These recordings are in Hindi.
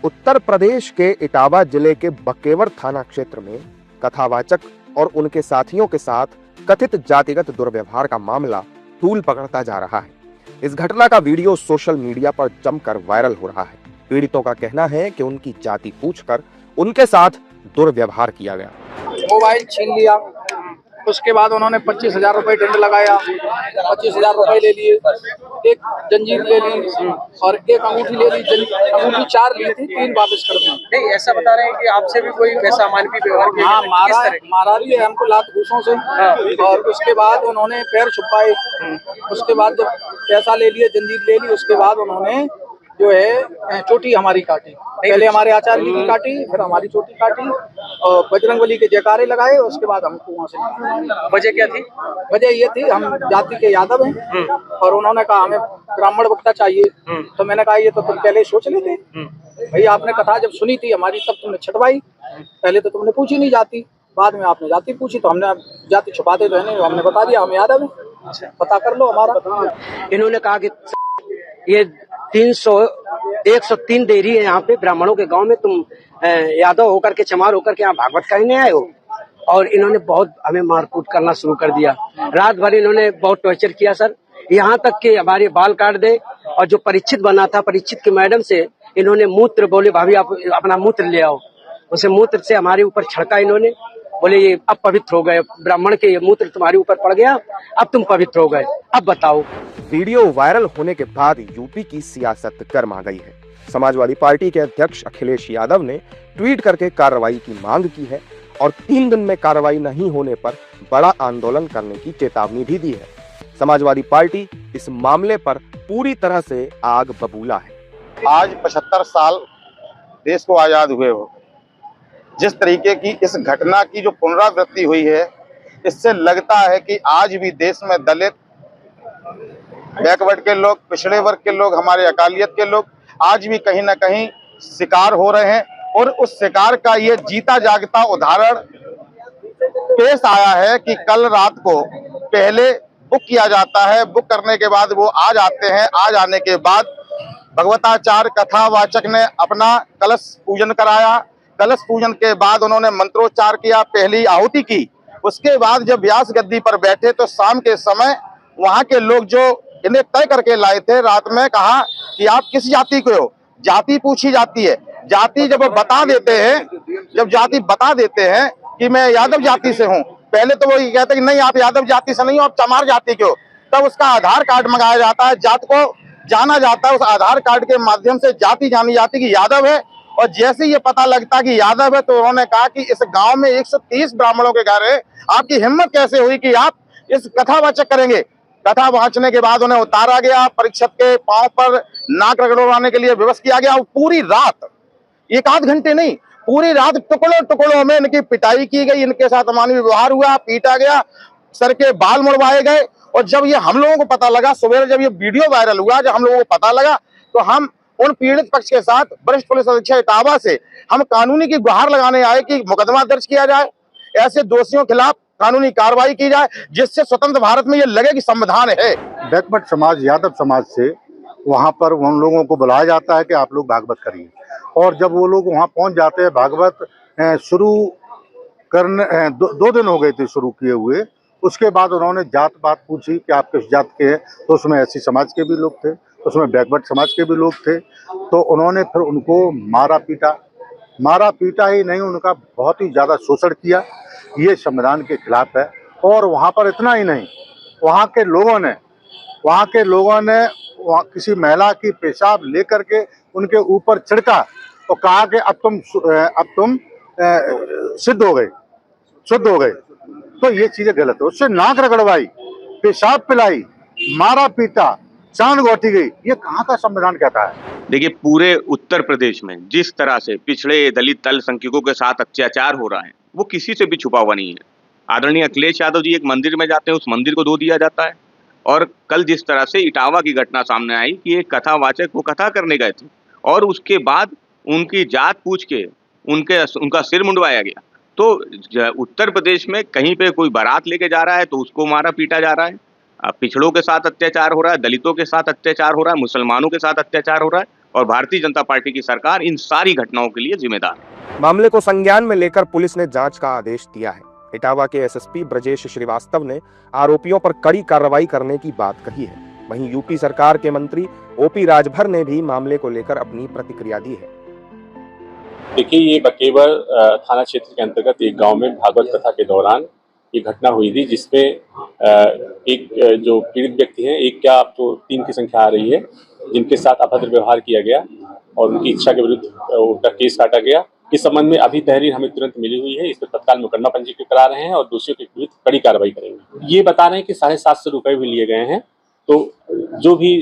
उत्तर प्रदेश के इटावा जिले के बकेवर थाना क्षेत्र में कथावाचक और उनके साथियों के साथ कथित जातिगत दुर्व्यवहार का मामला तूल पकड़ता जा रहा है। इस घटना का वीडियो सोशल मीडिया पर जमकर वायरल हो रहा है। पीड़ितों का कहना है कि उनकी जाति पूछकर उनके साथ दुर्व्यवहार किया गया। मोबाइल छीन लिया, उसके बाद उन्होंने 25,000 रुपए दंड लगाया। 25,000 रुपए ले लिए, एक जंजीर ले ली और एक अंगूठी ले ली। अंगूठी 4 ली थी, 3 वापस कर दी। नहीं, ऐसा बता रहे हैं कि आपसे भी कोई वैसा अमानवीय व्यवहार किया? हाँ, मारा भी है हमको लात घूसों से। और उसके बाद उन्होंने पैर छुपाए। उसके बाद जब पैसा ले लिए, जंजीर ले ली, उसके बाद उन्होंने जो है चोटी हमारी काटी। पहले हमारे आचार्य जी की काटी, फिर हमारी चोटी काटी और बजरंगबली के जयकारे लगाए। उसके बाद हमको वहाँ से वजह क्या थी? वजह ये थी, हम जाति के यादव हैं और उन्होंने कहा हमें ब्राह्मण वक्ता चाहिए। तो मैंने कहा ये तो तुम पहले सोच लेते भाई, आपने कथा जब सुनी थी हमारी तब तुमने छटवाई। पहले तो तुमने पूछी नहीं जाति, बाद में आपने जाति पूछी तो हमने जाति छुपाते तो है नहीं, हमने बता दिया हम यादव हैं, पता कर लो हमारा। इन्होंने कहा कि ये 103 डेयरी है यहाँ पे ब्राह्मणों के गांव में, तुम यादव होकर के, चमार होकर के यहाँ भागवत कहने आए हो। और इन्होंने बहुत हमें मारकूट करना शुरू कर दिया। रात भर इन्होंने बहुत टॉर्चर किया सर, यहाँ तक कि हमारे बाल काट दे। और जो परीक्षित बना था, परीक्षित की मैडम से इन्होंने मूत्र, बोले भाभी आप अपना मूत्र ले आओ, उसे मूत्र से हमारे ऊपर छिड़का इन्होंने। बोले ये अब पवित्र हो गए, ब्राह्मण के ये मूत्र तुम्हारे ऊपर पड़ गया, अब तुम पवित्र हो गए, अब बताओ। वीडियो वायरल होने के बाद यूपी की सियासत गर्मा गई है। समाजवादी पार्टी के अध्यक्ष अखिलेश यादव ने ट्वीट करके कार्रवाई की मांग की है और 3 दिन में कार्रवाई नहीं होने पर बड़ा आंदोलन करने की चेतावनी भी दी है। समाजवादी पार्टी इस मामले पर पूरी तरह से आग बबूला है। आज 75 साल देश को आजाद हुए हो, जिस तरीके की इस घटना की जो पुनरावृत्ति हुई है, इससे लगता है कि आज भी देश में दलित, बैकवर्ड के लोग, पिछड़े वर्ग के लोग, हमारे अकालियत के लोग आज भी कहीं ना कहीं शिकार हो रहे हैं। और उस शिकार का ये जीता जागता उदाहरण पेश आया है कि कल रात को पहले बुक किया जाता है, बुक करने के बाद वो आ जाते हैं। आ जाने के बाद भगवताचार्य कथावाचक ने अपना कलश पूजन कराया। कलश पूजन के बाद उन्होंने मंत्रोच्चार किया, पहली आहुति की। उसके बाद जब व्यास गद्दी पर बैठे तो शाम के समय वहां के लोग जो इन्हें तय करके लाए थे, रात में कहा कि आप किस जाति के हो। जाति पूछी जाती है, जाति जब बता देते हैं, जब जाति बता देते हैं कि मैं यादव जाति से हूँ, पहले तो वो ये कहते हैं कि नहीं आप यादव जाति से नहीं हो, आप चमार जाति के हो। तब उसका आधार कार्ड मंगाया जाता है, जात को जाना जाता है, उस आधार कार्ड के माध्यम से जाति जानी जाती कि यादव है। और जैसे ये पता लगता कि यादव है तो उन्होंने कहा कि इस गांव में 130 ब्राह्मणों के घर है, आपकी हिम्मत कैसे हुई कि आप इस कथावाचक करेंगे। कथा वाचने के बाद उन्हें उतारा गया, परीक्षक के पांव पर नाक रगड़वाने के लिए विवश किया गया। पूरी रात, 1 घंटे नहीं, पूरी रात टुकड़ों टुकड़ों में इनकी पिटाई की गई, इनके साथ अमानवीय व्यवहार हुआ, पीटा गया, सर के बाल मुड़वाए गए। और जब ये हम लोगों को पता लगा, सुबह जब ये वीडियो वायरल हुआ, जब हम लोगों को पता लगा, तो हम उन पीड़ित पक्ष के साथ वरिष्ठ पुलिस अधीक्षक इटावा से हम कानूनी की गुहार लगाने आए कि मुकदमा दर्ज किया जाए, ऐसे दोषियों के खिलाफ कानूनी कार्रवाई की जाए, जिससे स्वतंत्र भारत में ये लगे कि संविधान है। बैकवर्ड समाज, यादव समाज से वहां पर उन लोगों को बुलाया जाता है कि आप लोग भागवत करिए। और जब वो लोग वहां पहुंच जाते हैं, भागवत शुरू करने 2 दिन हो गए थे शुरू किए हुए। उसके बाद उन्होंने जात बात पूछी कि आप किस जात के हैं, तो उसमें ऐसी समाज के भी लोग थे, उसमें बैकवर्ड समाज के भी लोग थे। तो उन्होंने फिर उनको मारा पीटा ही नहीं, उनका बहुत ही ज़्यादा शोषण किया। ये संविधान के खिलाफ है। और वहाँ पर इतना ही नहीं, वहाँ के लोगों ने वहाँ किसी महिला की पेशाब लेकर के उनके ऊपर छिड़का और कहा कि अब तुम शुद्ध हो गए। तो ये चीजें गलत है। उससे नाक रगड़वाई, पेशाब पिलाई, मारा पीटा, चांद गोटी गई, ये कहाँ का संविधान कहता है? देखिए, पूरे उत्तर प्रदेश में जिस तरह से पिछड़े, दलित, अल्पसंख्यकों के साथ अत्याचार हो रहा है, वो किसी से भी छुपा हुआ नहीं है। आदरणीय अखिलेश यादव जी एक मंदिर में जाते हैं, उस मंदिर को धो दिया जाता है। और कल जिस तरह से इटावा की घटना सामने आई कि एक कथावाचक वो कथा करने गए थे और उसके बाद उनकी जात पूछ के उनका सिर मुंडवाया गया। तो उत्तर प्रदेश में कहीं पे कोई बारात लेके जा रहा है तो उसको मारा पीटा जा रहा है, पिछड़ों के साथ अत्याचार हो रहा है, दलितों के साथ अत्याचार हो रहा है, मुसलमानों के साथ अत्याचार हो रहा है। और भारतीय जनता पार्टी की सरकार इन सारी घटनाओं के लिए जिम्मेदार है। मामले को संज्ञान में लेकर पुलिस ने जांच का आदेश दिया है। इटावा के एसएसपी ब्रजेश श्रीवास्तव ने आरोपियों पर कड़ी कार्रवाई करने की बात कही है। वहीं यूपी सरकार के मंत्री ओपी राजभर ने भी मामले को लेकर अपनी प्रतिक्रिया दी है। देखिए, ये बकेवर थाना क्षेत्र के अंतर्गत एक गांव में भागवत कथा के दौरान ये घटना हुई थी, जिसमें एक जो पीड़ित व्यक्ति हैं, एक क्या अब तो 3 की संख्या आ रही है, जिनके साथ अभद्र व्यवहार किया गया और उनकी इच्छा के विरुद्ध उनका केस काटा गया। इस संबंध में अभी तहरीर हमें तुरंत मिली हुई है। इस पर तत्काल मुकदमा पंजीकृत करा रहे हैं और दोषियों के विरुद्ध कड़ी कार्रवाई करेंगे। ये बता रहे हैं कि 750 रुपए भी लिए गए हैं। तो जो भी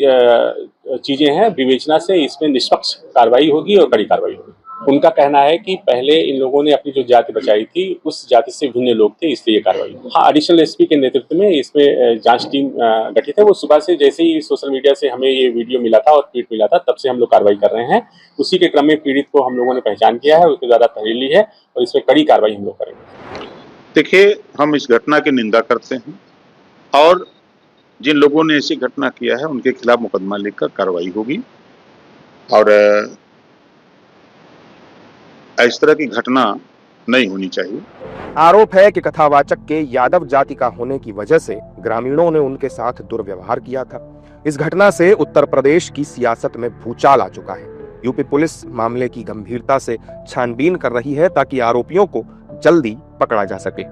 चीजें हैं, विवेचना से इसमें निष्पक्ष कार्रवाई होगी और कड़ी कार्रवाई होगी। उनका कहना है कि पहले इन लोगों ने अपनी जो जाति बचाई थी, उस जाति से भिन्न लोग थे, इसलिए ये कार्रवाई हुई। हाँ, एडिशनल एसपी के नेतृत्व में इसमें जांच टीम गठित है। वो सुबह से जैसे ही सोशल मीडिया से हमें ये वीडियो मिला था और ट्वीट मिला था, तब से हम लोग कार्रवाई कर रहे हैं। उसी के क्रम में पीड़ित को हम लोगों ने पहचान किया है, उसके द्वारा तहरीर ली है और इसमें कड़ी कार्रवाई हम लोग करेंगे। देखिए, हम इस घटना की निंदा करते हैं और जिन लोगों ने ऐसी घटना किया है उनके खिलाफ मुकदमा लेकर कार्रवाई होगी और इस तरह की घटना नहीं होनी चाहिए। आरोप है कि कथावाचक के यादव जाति का होने की वजह से ग्रामीणों ने उनके साथ दुर्व्यवहार किया था। इस घटना से उत्तर प्रदेश की सियासत में भूचाल आ चुका है। यूपी पुलिस मामले की गंभीरता से छानबीन कर रही है ताकि आरोपियों को जल्दी पकड़ा जा सके।